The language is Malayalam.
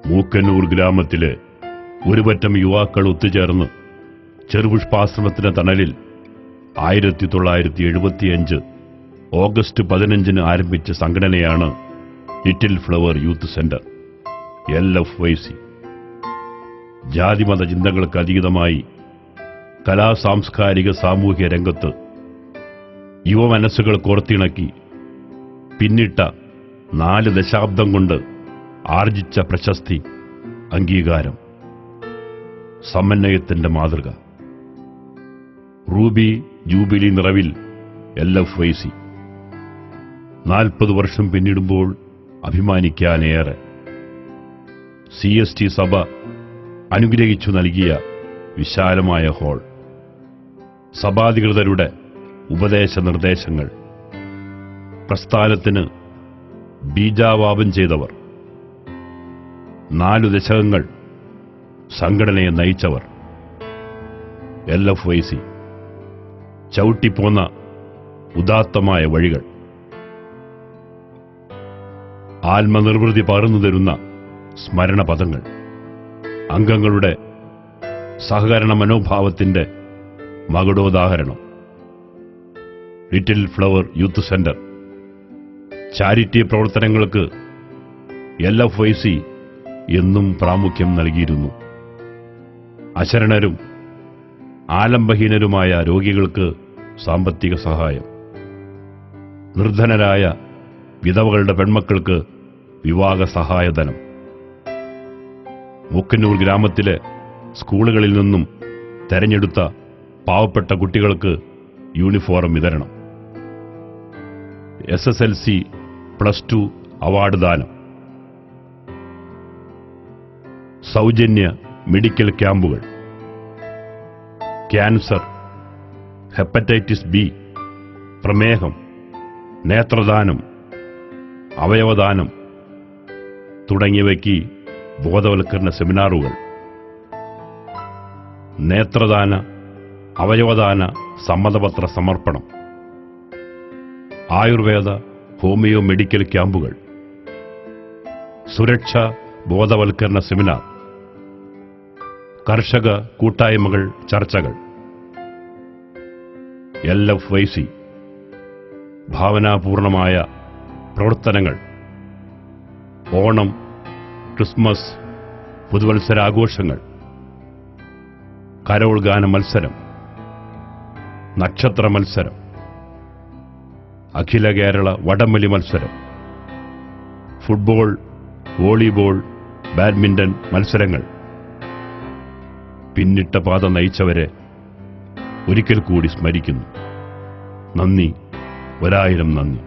മൂക്കന്നൂർ ഗ്രാമത്തിലെ ഒരുപറ്റം യുവാക്കൾ ഒത്തുചേർന്ന് ചെറുപുഷ്പാശ്രമത്തിന്റെ തണലിൽ 1975 ഓഗസ്റ്റ് 15 ആരംഭിച്ച സംഘടനയാണ് little flower youth centre LFYC. ജാതിമത ചിന്തകൾക്ക് അതീതമായി കലാസാംസ്കാരിക സാമൂഹ്യ രംഗത്ത് യുവമനസ്സുകൾ കോർത്തിണക്കി പിന്നിട്ട 4 ദശാബ്ദം കൊണ്ട് ആർജിച്ച പ്രശസ്തി, അംഗീകാരം, സമന്വയത്തിന്റെ മാതൃക. റൂബി ജൂബിലി നിറവിൽ LFYC 40 വർഷം പിന്നിടുമ്പോൾ അഭിമാനിക്കാനേറെ. CST സഭ അനുഗ്രഹിച്ചു നൽകിയ വിശാലമായ ഹാൾ, സഭാധികൃതരുടെ ഉപദേശ നിർദ്ദേശങ്ങൾ, പ്രസ്ഥാനത്തിന് ബീജാവാപം ചെയ്തവർ, 4 ദശകങ്ങൾ സംഘടനയെ നയിച്ചവർ. LFYC ചവിട്ടിപ്പോന്ന ഉദാത്തമായ വഴികൾ, ആത്മനിർവൃതി പകർന്നു തരുന്ന സ്മരണപദങ്ങൾ, അംഗങ്ങളുടെ സഹകരണ മനോഭാവത്തിന്റെ മകുടോദാഹരണം. Little flower youth centre charity പ്രവർത്തനങ്ങൾക്ക് LFYC എന്നും പ്രാമുഖ്യം നൽകിയിരുന്നു. അശരണരും ആലംബഹീനരുമായ രോഗികൾക്ക് സാമ്പത്തിക സഹായം, നിർധനരായ വിധവകളുടെ പെൺമക്കൾക്ക് വിവാഹ സഹായധനം, മൂക്കന്നൂർ ഗ്രാമത്തിലെ സ്കൂളുകളിൽ നിന്നും തെരഞ്ഞെടുത്ത പാവപ്പെട്ട കുട്ടികൾക്ക് യൂണിഫോം വിതരണം, SSLC +2 അവാർഡ് ദാനം, സൗജന്യ മെഡിക്കൽ ക്യാമ്പുകൾ, ക്യാൻസർ, ഹെപ്പറ്റൈറ്റിസ് B, പ്രമേഹം, നേത്രദാനം, അവയവദാനം തുടങ്ങിയവയ്ക്ക് ബോധവൽക്കരണ സെമിനാറുകൾ, നേത്രദാന അവയവദാന സമ്മതപത്ര സമർപ്പണം, ആയുർവേദ ഹോമിയോ മെഡിക്കൽ ക്യാമ്പുകൾ, സുരക്ഷാ ബോധവൽക്കരണ സെമിനാർ, കർഷക കൂട്ടായ്മകൾ, ചർച്ചകൾ. LFYC ഭാവനാപൂർണമായ പ്രവർത്തനങ്ങൾ. ഓണം, ക്രിസ്മസ്, പുതുവത്സരാഘോഷങ്ങൾ, കരോൾ ഗാന മത്സരം, നക്ഷത്ര മത്സരം, അഖില കേരള വടംവലി മത്സരം, ഫുട്ബോൾ, വോളിബോൾ, ബാഡ്മിന്റൺ മത്സരങ്ങൾ. പിന്നിട്ട പാത നയിച്ചവരെ ഒരിക്കൽ കൂടി സ്മരിക്കുന്നു. നന്ദി, 1000 നന്ദി.